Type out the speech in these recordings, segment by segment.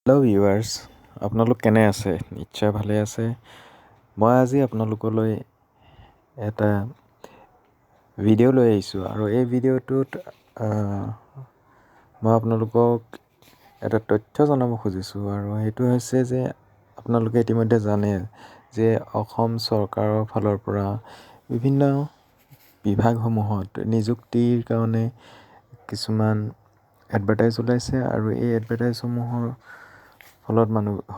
Hello' viewers, আপোনালোক কেনে আছে? নিশ্চয় ভালে আছে। মই আজি আপোনালোকলৈ এটা ভিডিঅ' লৈ আহিছোঁ আৰু এই ভিডিঅ'টোত মই আপোনালোকক এটা তথ্য জনাব খুজিছোঁ আৰু সেইটো হৈছে যে আপোনালোকে ইতিমধ্যে জানে যে অসম চৰকাৰৰ ফালৰ পৰা বিভিন্ন বিভাগসমূহত নিযুক্তিৰ কাৰণে কিছুমান এডভাৰটাইজ ওলাইছে আৰু এই এডভাৰটাইজসমূহৰ ফলত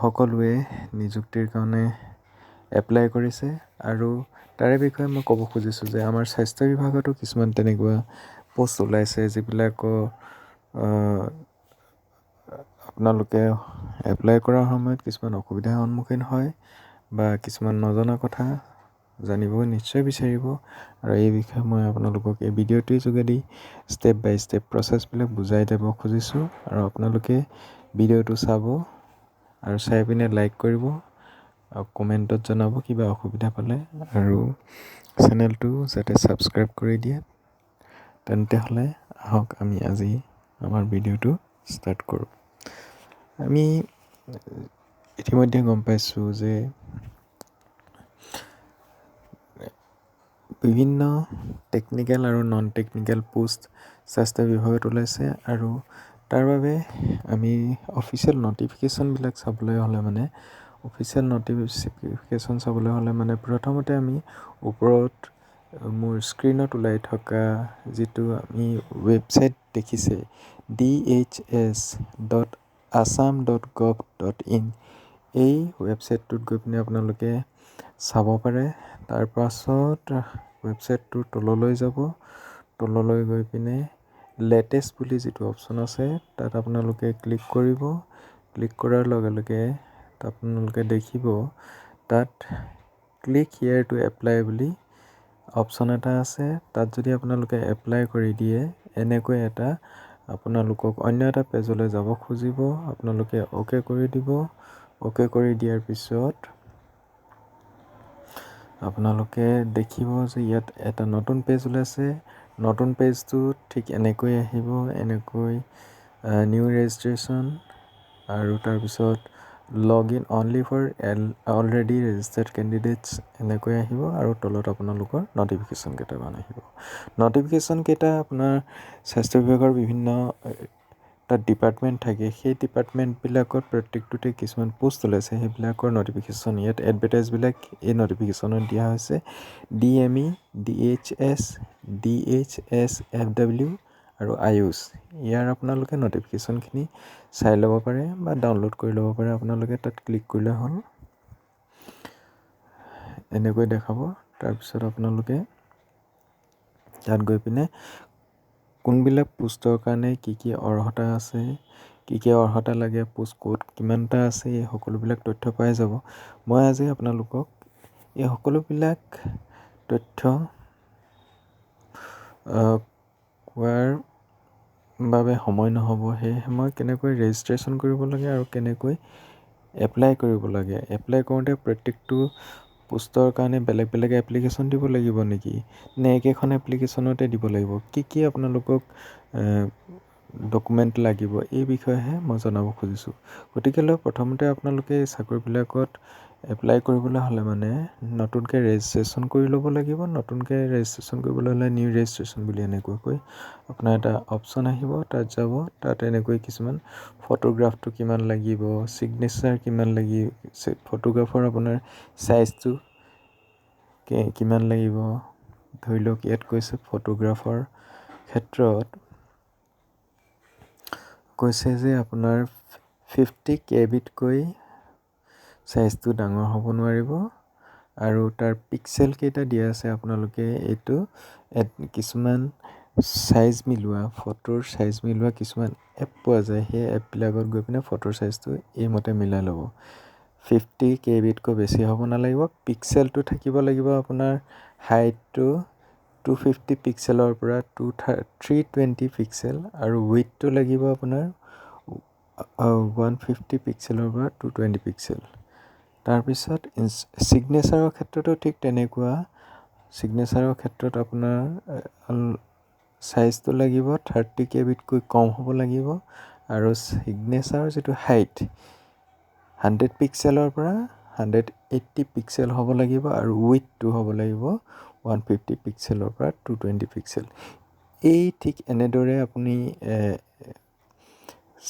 সকলোৱে নিযুক্তিৰ কাৰণে এপ্লাই কৰিছে আৰু তাৰে বিষয়ে মই ক'ব খুজিছোঁ যে আমাৰ স্বাস্থ্য বিভাগতো কিছুমান তেনেকুৱা পষ্ট ওলাইছে যিবিলাকৰ আপোনালোকে এপ্লাই কৰাৰ সময়ত কিছুমান অসুবিধাৰ সন্মুখীন হয় বা কিছুমান নজনা কথা জানিব নিশ্চয় বিচাৰিব আৰু এই বিষয়ে মই আপোনালোকক এই ভিডিঅ'টিৰ যোগেদি ষ্টেপ বাই ষ্টেপ প্ৰচেছবিলাক বুজাই দিব খুজিছোঁ আৰু আপোনালোকে ভিডিঅ'টো চাব আৰু চাই পিনে লাইক কৰিব আৰু কমেণ্টত জনাব কিবা অসুবিধা পালে আৰু চেনেলটো যাতে ছাবস্ক্ৰাইব কৰি দিয়ে। তেন্তে হ'লে আহক আমি আজি আমাৰ ভিডিঅ'টো ষ্টাৰ্ট কৰোঁ। আমি ইতিমধ্যে গম পাইছোঁ যে বিভিন্ন টেকনিকেল আৰু নন টেকনিকেল পোষ্ট স্বাস্থ্য বিভাগত ওলাইছে আৰু তাৰ বাবে আমি অফিচিয়েল নটিফিকেশ্যনবিলাক চাবলৈ হ'লে অফিচিয়েল নটিফিকেশ্যন চাবলৈ হ'লে প্ৰথমতে আমি ওপৰত মোৰ স্ক্ৰীণত ওলাই থকা যিটো আমি ৱেবছাইট দেখিছে dhs.assam.gov.in এই ৱেবছাইটটোত গৈ পিনে আপোনালোকে চাব পাৰে। তাৰ পাছত ৱেবছাইটটোৰ তললৈ যাব, তললৈ গৈ পিনে লেটেষ্ট বুলি যিটো অপশ্যন আছে তাত আপোনালোকে ক্লিক কৰিব। ক্লিক কৰাৰ লগে লগে আপোনালোকে দেখিব তাত ক্লিক হিয়াৰ টু এপ্লাই বুলি অপশ্যন এটা আছে। তাত যদি আপোনালোকে এপ্লাই কৰি দিয়ে এনেকৈ এটা আপোনালোকক অন্য এটা পেজলৈ যাব খুজিব, আপোনালোকে অ'কে কৰি দিব। অ'কে কৰি দিয়াৰ পিছত আপোনালোকে দেখিব যে ইয়াত এটা নতুন পেজ ওলাইছে। নতুন পেজটো ঠিক এনেকৈ আহিব, এনেকৈ নিউ ৰেজিষ্ট্ৰেশ্যন আৰু তাৰপিছত log in only for already registered candidates এনেকৈ আহিব আৰু তলত আপোনালোকৰ নটিফিকেশ্যন কেইটামান আহিব। নটিফিকেশ্যনকেইটা আপোনাৰ স্বাস্থ্য বিভাগৰ বিভিন্ন তাত ডিপাৰ্টমেণ্ট থাকে, সেই ডিপাৰ্টমেণ্টবিলাকত প্ৰত্যেকটোতে কিছুমান পোষ্ট ওলাইছে, সেইবিলাকৰ নটিফিকেশ্যন ইয়াত এডভাৰটাইজবিলাক এই নটিফিকেশ্যনত দিয়া হৈছে। DME, DHS, DHSFW আৰু আয়ুষ ইয়াৰ আপোনালোকে নটিফিকেশ্যনখিনি চাই ল'ব পাৰে বা ডাউনলোড কৰি ল'ব পাৰে। আপোনালোকে তাত ক্লিক কৰিলে হ'ল, এনেকৈ দেখাব। তাৰপিছত আপোনালোকে তাত গৈ পিনে কোনবিলাক পোষ্টৰ কাৰণে কি কি অৰ্হতা আছে, কি কি অৰ্হতা লাগে, পোষ্ট ক'ত কিমানটা আছে, এই সকলোবিলাক তথ্য পাই যাব। মই আজি আপোনালোকক এই সকলোবিলাক তথ্য কোৱাৰ বাবে সময় নহ'ব, সেয়েহে মই কেনেকৈ ৰেজিষ্ট্ৰেশ্যন কৰিব লাগে আৰু কেনেকৈ এপ্লাই কৰিব লাগে, এপ্লাই কৰোঁতে প্ৰত্যেকটো পোষ্টৰ কাৰণে বেলেগ বেলেগ এপ্লিকেশ্যন দিব লাগিব নেকি, নে একেখন এপ্লিকেশ্যনতে দিব লাগিব, কি কি আপোনালোকক ডকুমেণ্ট লাগিব, এই বিষয়েহে মই জনাব খুজিছোঁ। গতিকেলৈ প্ৰথমতে আপোনালোকে এই চাকৰিবিলাকত এপ্লাই কৰিবলৈ হ'লে নতুনকৈ ৰেজিষ্ট্ৰেশ্যন কৰি ল'ব লাগিব। নতুনকৈ ৰেজিষ্ট্ৰেশ্যন কৰিবলৈ হ'লে নিউ ৰেজিষ্ট্ৰেশ্যন বুলি এনেকুৱাকৈ আপোনাৰ এটা অপশ্যন আহিব, তাত যাব। তাত এনেকৈ কিছুমান ফটোগ্ৰাফটো কিমান লাগিব, ছিগনেচাৰ কিমান লাগিব, ফটোগ্ৰাফৰ আপোনাৰ চাইজটো কিমান লাগিব। ধৰি লওক ইয়াত কৈছে ফটোগ্ৰাফৰ ক্ষেত্ৰত কৈছে যে আপোনাৰ 50 KBতকৈ চাইজটো ডাঙৰ হ'ব নোৱাৰিব আৰু তাৰ পিক্সেল কেইটা দিয়া আছে। আপোনালোকে এইটো কিছুমান চাইজ মিলোৱা, ফটোৰ চাইজ মিলোৱা কিছুমান এপ পোৱা যায়, সেই এপবিলাকত গৈ পিনে ফটোৰ চাইজটো এইমতে মিলাই ল'ব। 50 KBতকৈ বেছি হ'ব নালাগিব। পিক্সেলটো থাকিব লাগিব আপোনাৰ হাইটটো 250 পিক্সেলৰ পৰা 320 পিক্সেল আৰু উইথটো লাগিব আপোনাৰ 150 পিক্সেলৰ পৰা 220 পিক্সেল। তাৰপিছত ছিগনেচাৰৰ ক্ষেত্ৰতো ঠিক তেনেকুৱা। ছিগনেচাৰৰ ক্ষেত্ৰত আপোনাৰ চাইজটো লাগিব 30 KBতকৈ কম হ'ব লাগিব আৰু ছিগনেচাৰৰ যিটো হাইট 100 পিক্সেলৰ পৰা 180 পিক্সেল হ'ব লাগিব আৰু উইথটো হ'ব লাগিব 150 পিক্সেলৰ পৰা 220 পিক্সেল। এই ঠিক এনেদৰে আপুনি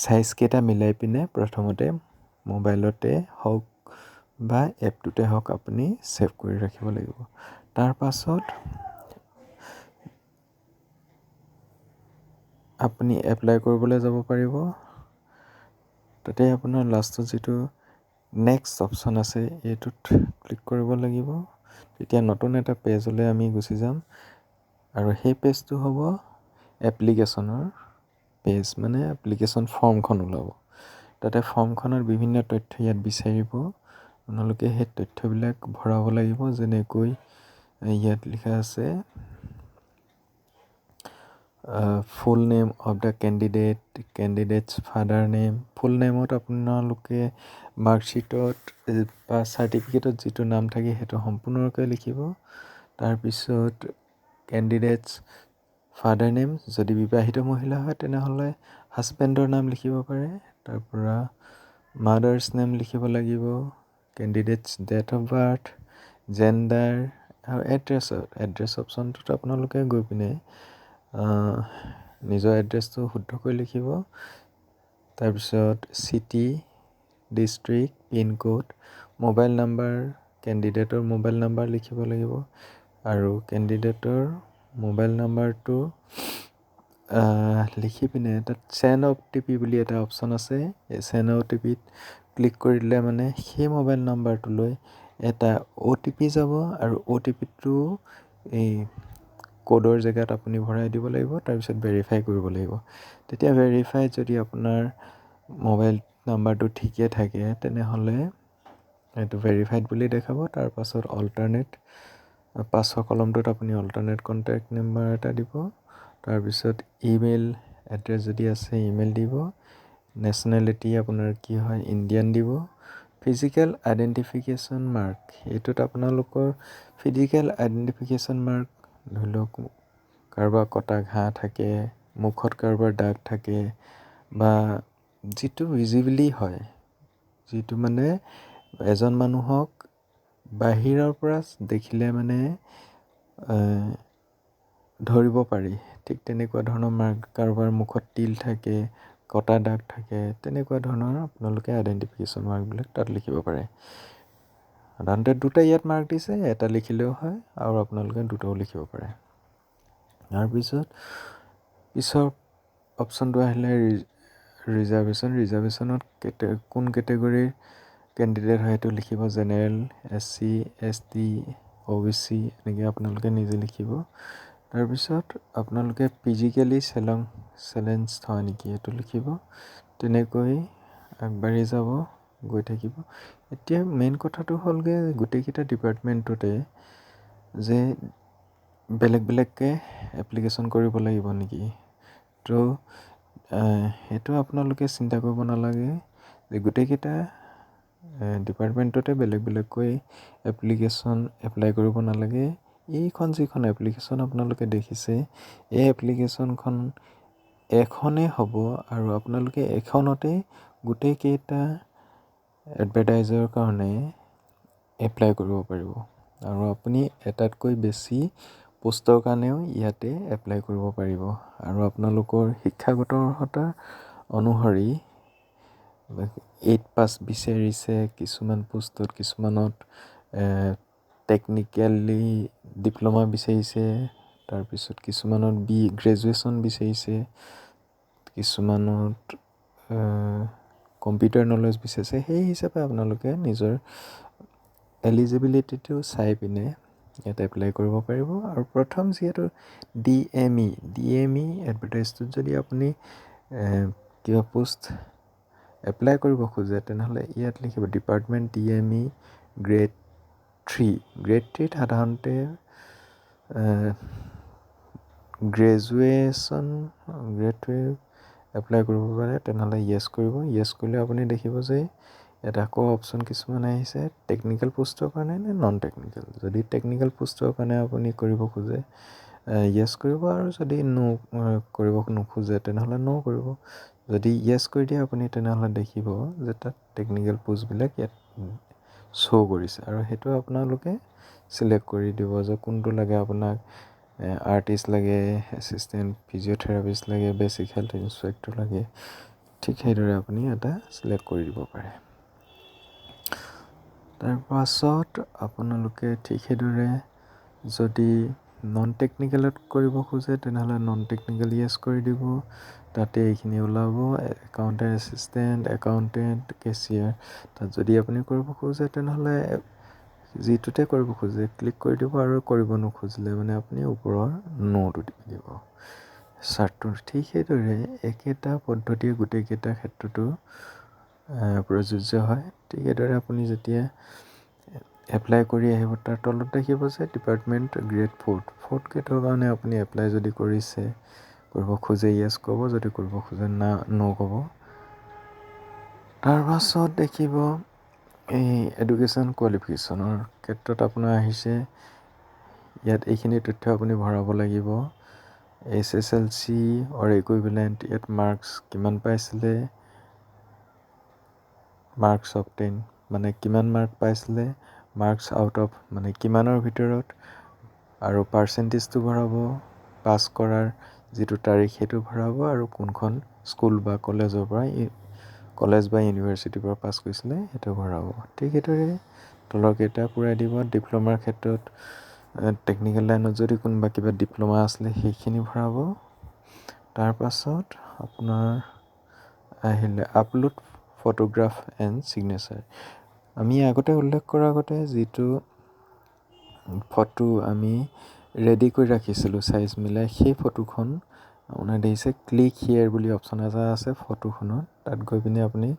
চাইজকেইটা মিলাই পিনে প্ৰথমতে মোবাইলতে হওক বা এপটোতে হওক আপুনি ছেভ কৰি ৰাখিব লাগিব। তাৰ পাছত আপুনি এপ্লাই কৰিবলৈ যাব পাৰিব। তাতে আপোনাৰ লাষ্টত যিটো নেক্সট অপশ্যন আছে এইটোত ক্লিক কৰিব লাগিব। তেতিয়া নতুন এটা পেজলৈ আমি গুচি যাম আৰু সেই পেজটো হ'ব এপ্লিকেশ্যনৰ পেজ, মানে এপ্লিকেশ্যন ফৰ্মখন ওলাব। তাতে ফৰ্মখনৰ বিভিন্ন তথ্য ইয়াত বিচাৰিব। আপোনালোকে সেই তথ্যবিলাক ভৰাব লাগিব। যেনেকৈ ইয়াত লিখা আছে full name of the candidate's father name. Full নেমত আপোনালোকে মাৰ্কশ্বিটত বা চাৰ্টিফিকেটত যিটো নাম থাকে সেইটো সম্পূৰ্ণৰূপে লিখিব। তাৰপিছত কেণ্ডিডেটছ ফাদাৰ নেম, যদি বিবাহিত মহিলা হয় তেনেহ'লে হাজবেণ্ডৰ নাম লিখিব পাৰে। তাৰপৰা মাদাৰ্ছ নেম লিখিব লাগিব, candidate's date of birth, gender আৰু এড্ৰেছ অপশ্যনটোত আপোনালোকে গৈ পিনে নিজৰ এড্ৰেছটো শুদ্ধকৈ লিখিব। তাৰপিছত city, district, pincode, mobile number, কেণ্ডিডেটৰ মোবাইল নাম্বাৰ লিখিব লাগিব আৰু কেণ্ডিডেটৰ মোবাইল নাম্বাৰটো লিখি পিনে তাত চেণ্ড OTP বুলি এটা অপশ্যন আছে। এই চেণ্ড OTPত ক্লিক কৰি দিলে মানে সেই মোবাইল নাম্বাৰটোলৈ এটা OTP যাব আৰু OTPটো এই কোডৰ জেগাত আপুনি ভৰাই দিব লাগিব। তাৰপিছত ভেৰিফাই কৰিব লাগিব। তেতিয়া ভেৰিফাই যদি আপোনাৰ মোবাইল নাম্বাৰটো ঠিকে থাকে তেনেহ'লে এইটো ভেৰিফাইড বুলি দেখাব। তাৰপাছত পাছৰ কলমটোত আপুনি অল্টাৰনেট কণ্টেক্ট নাম্বাৰ এটা দিব। তাৰপিছত ইমেইল এড্ৰেছ যদি আছে ইমেইল দিব। নেশ্যনেলিটি আপোনাৰ কি হয় ইণ্ডিয়ান দিব। ফিজিকেল আইডেণ্টিফিকেশ্যন মাৰ্ক, এইটোত আপোনালোকৰ ফিজিকেল আইডেণ্টিফিকেশ্যন মাৰ্ক ধৰি লওক কাৰোবাৰ কটা ঘাঁ থাকে, মুখত কাৰোবাৰ দাগ থাকে বা যিটো ভিজিবলি হয়, যিটো মানে এজন মানুহক বাহিৰৰ পৰা দেখিলে মানে ধৰিব পাৰি, ঠিক তেনেকুৱা ধৰণৰ মাৰ্ক। কাৰোবাৰ মুখত তিল থাকে, কটা দাগ থাকে, তেনেকুৱা ধৰণৰ আপোনালোকে আইডেণ্টিফিকেশ্যন মাৰ্কবিলাক তাত লিখিব পাৰে। সাধাৰণতে দুটা ইয়াত মাৰ্ক দিছে, এটা লিখিলেও হয় আৰু আপোনালোকে দুটাও লিখিব পাৰে। তাৰপিছত পিছৰ অপশ্যনটো আহিলে ৰিজাৰ্ভেশ্যনত কোন কেটেগৰীৰ কেণ্ডিডেট হয় সেইটো লিখিব। জেনেৰেল, SC, ST, OBC এনেকৈ আপোনালোকে নিজে লিখিব। তাৰপিছত আপোনালোকে ফিজিকেলি চেলেঞ্জড হয় নেকি সেইটো লিখিব। তেনেকৈ আগবাঢ়ি যাব, গৈ থাকিব। এতিয়া মেইন কথাটো হ'লগৈ গোটেইকেইটা ডিপাৰ্টমেণ্টতে যে বেলেগ বেলেগকৈ এপ্লিকেশ্যন কৰিব লাগিব নেকি। তো সেইটো আপোনালোকে চিন্তা কৰিব নালাগে যে গোটেইকেইটা ডিপাৰ্টমেণ্টতে বেলেগ বেলেগকৈ এপ্লিকেশ্যন এপ্লাই কৰিব নালাগে। এইখন যিখন এপ্লিকেশ্যন আপোনালোকে দেখিছে এই এপ্লিকেশ্যনখন এখনেই হ'ব আৰু আপোনালোকে এখনতে গোটেইকেইটা এডভাৰটাইজৰ কাৰণে এপ্লাই কৰিব পাৰিব আৰু আপুনি এটাতকৈ বেছি পোষ্টৰ কাৰণেও ইয়াতে এপ্লাই কৰিব পাৰিব। আৰু আপোনালোকৰ শিক্ষাগত অৰ্হতা অনুসৰি 8 পাছ বিচাৰিছে কিছুমান পোষ্টত, কিছুমানত টেকনিকেলি ডিপ্ল'মা বিচাৰিছে, তাৰপিছত কিছুমানত গ্ৰেজুৱেশ্যন বিচাৰিছে, কিছুমানত কম্পিউটাৰ নলেজ বিচাৰিছে। সেই হিচাপে আপোনালোকে নিজৰ এলিজিবিলিটিটো চাই পিনে ইয়াত এপ্লাই কৰিব পাৰিব। আৰু প্ৰথম যিহেতু DME এডভাৰটাইজটোত যদি আপুনি কিবা পোষ্ট এপ্লাই কৰিব খোজে তেনেহ'লে ইয়াত লিখিব ডিপাৰ্টমেণ্ট DME গ্ৰেড 3। গ্ৰেড 3ত সাধাৰণতে গ্ৰেজুৱেশ্যন গ্ৰেড 3 এপ্লাই কৰিব পাৰে। তেনেহ'লে য়েছ কৰিব। য়েছ কৰিলে আপুনি দেখিব যে ইয়াত আকৌ অপশ্যন কিছুমান আহিছে টেকনিকেল পোষ্টৰ কাৰণে নে নন টেকনিকেল। যদি টেকনিকেল পোষ্টৰ কাৰণে আপুনি কৰিব খোজে য়েছ কৰিব আৰু যদি কৰিব নোখোজে তেনেহ'লে ন' কৰিব। যদি য়েছ কৰি দিয়ে আপুনি তেনেহ'লে দেখিব যে তাত টেকনিকেল পোষ্টবিলাক ইয়াত শ্ব' কৰিছে আৰু সেইটো আপোনালোকে চিলেক্ট কৰি দিব যে কোনটো লাগে আপোনাক। আৰ্টিষ্ট লাগে, এছিষ্টেণ্ট ফিজিঅ'থেৰাপিষ্ট লাগে, বেছিক হেল্থ ইনস্পেক্টৰ লাগে, ঠিক সেইদৰে আপুনি এটা চিলেক্ট কৰি দিব পাৰে। তাৰপাছত আপোনালোকে ঠিক সেইদৰে যদি নন টেকনিকেলত কৰিব খোজে তেনেহ'লে নন টেকনিকেল য়েছ কৰি দিব। তাতে এইখিনি ওলাব একাউণ্টেণ্ট এছিষ্টেণ্ট, একাউণ্টেণ্ট, কেচিয়াৰ। তাত যদি আপুনি কৰিব খোজে তেনেহ'লে যিটোতে কৰিব খোজে ক্লিক কৰি দিব আৰু কৰিব নোখোজিলে মানে আপুনি ওপৰৰ ন'টো দি দিব। চাৰ্টটো ঠিক সেইদৰে একেটা পদ্ধতিয়ে গোটেইকেইটা ক্ষেত্ৰতো প্ৰযোজ্য হয়। ঠিক সেইদৰে আপুনি যেতিয়া এপ্লাই কৰি আহিব তাৰ তলত দেখিব যে ডিপাৰ্টমেণ্ট গ্ৰেড 4th গ্ৰেডৰ কাৰণে আপুনি এপ্লাই যদি কৰিব খোজে য়েছ ক'ব, যদি কৰিব খোজে ন' ক'ব। তাৰপাছত দেখিব এই এডুকেশ্যন কোৱালিফিকেশ্যনৰ ক্ষেত্ৰত আপোনাৰ আহিছে। ইয়াত এইখিনি তথ্য আপুনি ভৰাব লাগিব। SSLC অৰ ইকুইভেলেণ্ট, ইয়াত মাৰ্কছ কিমান পাইছিলে, মাৰ্কছ অফ 10 মানে কিমান মাৰ্ক পাইছিলে, মাৰ্কছ আউট অফ মানে কিমানৰ ভিতৰত, আৰু পাৰ্চেণ্টেজটো ভৰাব, পাছ কৰাৰ যিটো তাৰিখ সেইটো ভৰাব আৰু কোনখন স্কুল বা কলেজ বা ইউনিভাৰ্চিটিৰ পৰা পাছ কৰিছিলে সেইটো ভৰাব। ঠিক সেইদৰে তলৰকেইটা পূৰাই দিব। ডিপ্ল'মাৰ ক্ষেত্ৰত টেকনিকেল লাইনত যদি কোনোবা কিবা ডিপ্ল'মা আছিলে সেইখিনি ভৰাব। তাৰপাছত আপোনাৰ আহিলে আপলোড ফটোগ্ৰাফ এণ্ড ছিগনেচাৰ। আমি আগতে উল্লেখ কৰাৰ আগতে যিটো ফটো আমি ৰেডি কৰি ৰাখিছিলোঁ চাইজ মিলাই, সেই ফটোখন আপোনাৰ দেখিছে ক্লিক হিয়েৰ বুলি অপশ্যন এটা আছে ফটোখনত। তাত গৈ পিনি আপুনি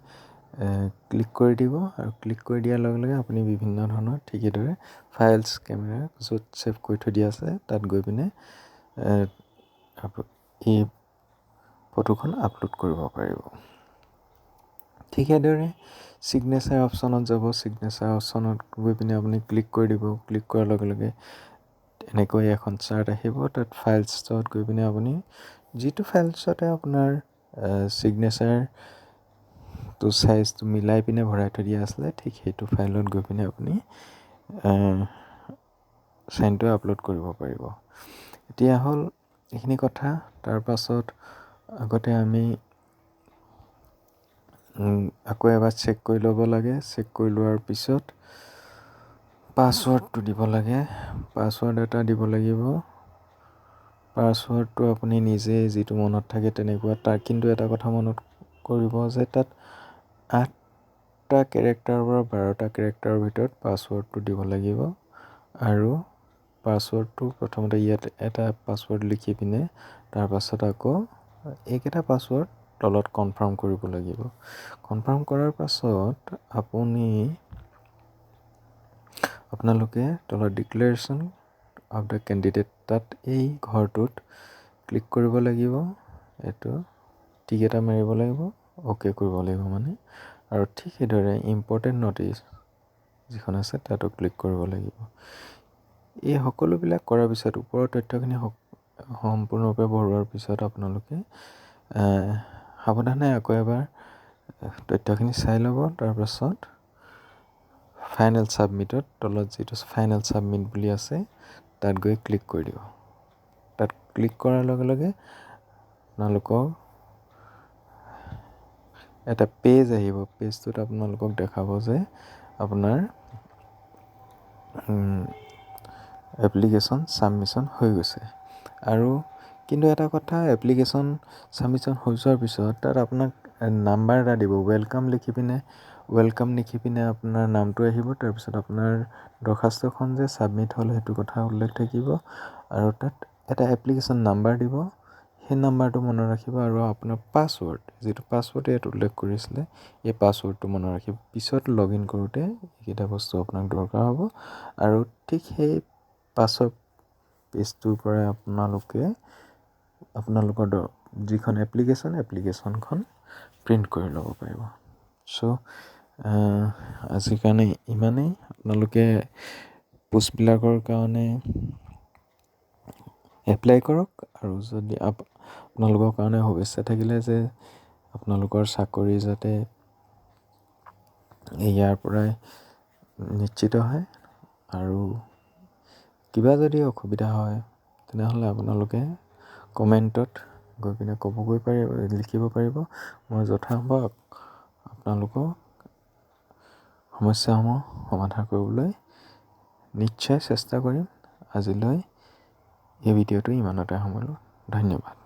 ক্লিক কৰি দিব আৰু ক্লিক কৰি দিয়াৰ লগে লগে আপুনি বিভিন্ন ধৰণৰ ঠিক সেইদৰে ফাইলছ কেমেৰা য'ত ছেভ কৰি থৈ দিয়া আছে তাত গৈ পিনে এই ফটোখন আপলোড কৰিব পাৰিব। ঠিক সেইদৰে ছিগনেচাৰ অপশ্যনত যাব। ছিগনেচাৰ অপশ্যনত গৈ পিনে আপুনি ক্লিক কৰি দিব। ক্লিক কৰাৰ লগে লগে এনেকৈ এখন চাৰ্ট আহিব। তাত ফাইলছত গৈ পিনে আপুনি যিটো ফাইলছতে আপোনাৰ ছিগনেচাৰটো চাইজটো মিলাই পিনে ভৰাই থৈ দিয়া আছিলে ঠিক সেইটো ফাইলত গৈ পিনে আপুনি চাইনটো আপলোড কৰিব পাৰিব। এতিয়া হ'ল এইখিনি কথা। তাৰপাছত আগতে আমি আকৌ এবাৰ চেক কৰি ল'ব লাগে। চেক কৰি লোৱাৰ পিছত পাছৱৰ্ডটো দিব লাগে। পাছৱৰ্ড এটা দিব লাগিব। পাছৱৰ্ডটো আপুনি নিজে যিটো মনত থাকে তেনেকুৱা। তাৰ কিন্তু এটা কথা মনত কৰিব যে তাত 8টা কেৰেক্টাৰৰ পৰা 12টা কেৰেক্টাৰৰ ভিতৰত পাছৱৰ্ডটো দিব লাগিব। আৰু পাছৱৰ্ডটো প্ৰথমতে ইয়াত এটা পাছৱৰ্ড লিখি পিনে তাৰপাছত আকৌ এইকেইটা পাছৱৰ্ড তলত কনফাৰ্ম কৰিব লাগিব। কনফাৰ্ম কৰাৰ পাছত আপোনালোকে তলত ডিক্লেৰেশ্যন অফ দ্য কেণ্ডিডেট তাত এই ঘৰটোত ক্লিক কৰিব লাগিব। এইটো টিক এটা মাৰিব লাগিব, অ'কে কৰিব লাগিব মানে। আৰু ঠিক সেইদৰে ইম্পৰ্টেণ্ট ন'টিচ যিখন আছে তাতো ক্লিক কৰিব লাগিব। এই সকলোবিলাক কৰাৰ পিছত ওপৰৰ তথ্যখিনি সম্পূৰ্ণৰূপে ভৰোৱাৰ পিছত আপোনালোকে সাৱধানে আকৌ এবাৰ তথ্যখিনি চাই ল'ব। তাৰপাছত ফাইনেল ছাবমিটত তলত যিটো ফাইনেল ছাবমিট বুলি আছে তাত গৈ ক্লিক কৰি দিব। তাত ক্লিক কৰাৰ লগে লগে আপোনালোকক এটা পেজ আহিব। পেজটোত আপোনালোকক দেখাব যে আপোনাৰ এপ্লিকেশ্যন ছাবমিশ্যন হৈ গৈছে। আৰু কিন্তু এটা কথা, এপ্লিকেশ্যন ছাবমিশ্যন হৈ যোৱাৰ পিছত তাত আপোনাক নাম্বাৰ এটা দিব। ৱেলকাম লিখি পিনে আপোনাৰ নামটো আহিব। তাৰপিছত আপোনাৰ দৰখাস্তখন যে ছাবমিট হ'ল সেইটো কথা উল্লেখ থাকিব। আৰু তাত এটা এপ্লিকেশ্যন নাম্বাৰ দিব। সেই নাম্বাৰটো মনত ৰাখিব আৰু আপোনাৰ পাছৱৰ্ড যিটো পাছৱৰ্ড ইয়াত উল্লেখ কৰিছিলে এই পাছৱৰ্ডটো মনত ৰাখিব। পিছত লগ ইন কৰোঁতে এইকেইটা বস্তু আপোনাক দৰকাৰ হ'ব। আৰু ঠিক সেই পাছৰ পেজটোৰ পৰাই আপোনালোকৰ যিখন এপ্লিকেশ্যনখন প্ৰিণ্ট কৰি ল'ব পাৰিব। চ' আজিৰ কাৰণে ইমানেই। আপোনালোকে পোষ্টবিলাকৰ কাৰণে এপ্লাই কৰক। আৰু যদি আপোনালোকৰ কাৰণে শুভেচ্ছা থাকিলে যে আপোনালোকৰ চাকৰি যাতে ইয়াৰ পৰাই নিশ্চিত হয়। আৰু কিবা যদি অসুবিধা হয় তেনেহ'লে আপোনালোকে কমেণ্টত গৈ পিনে লিখিব পাৰিব। মই যথাসম্ভৱ আপোনালোকক সমস্যাসমূহ সমাধান কৰিবলৈ নিশ্চয় চেষ্টা কৰিম। আজিলৈ এই ভিডিঅ'টো ইমানতে সামৰিলোঁ। ধন্যবাদ।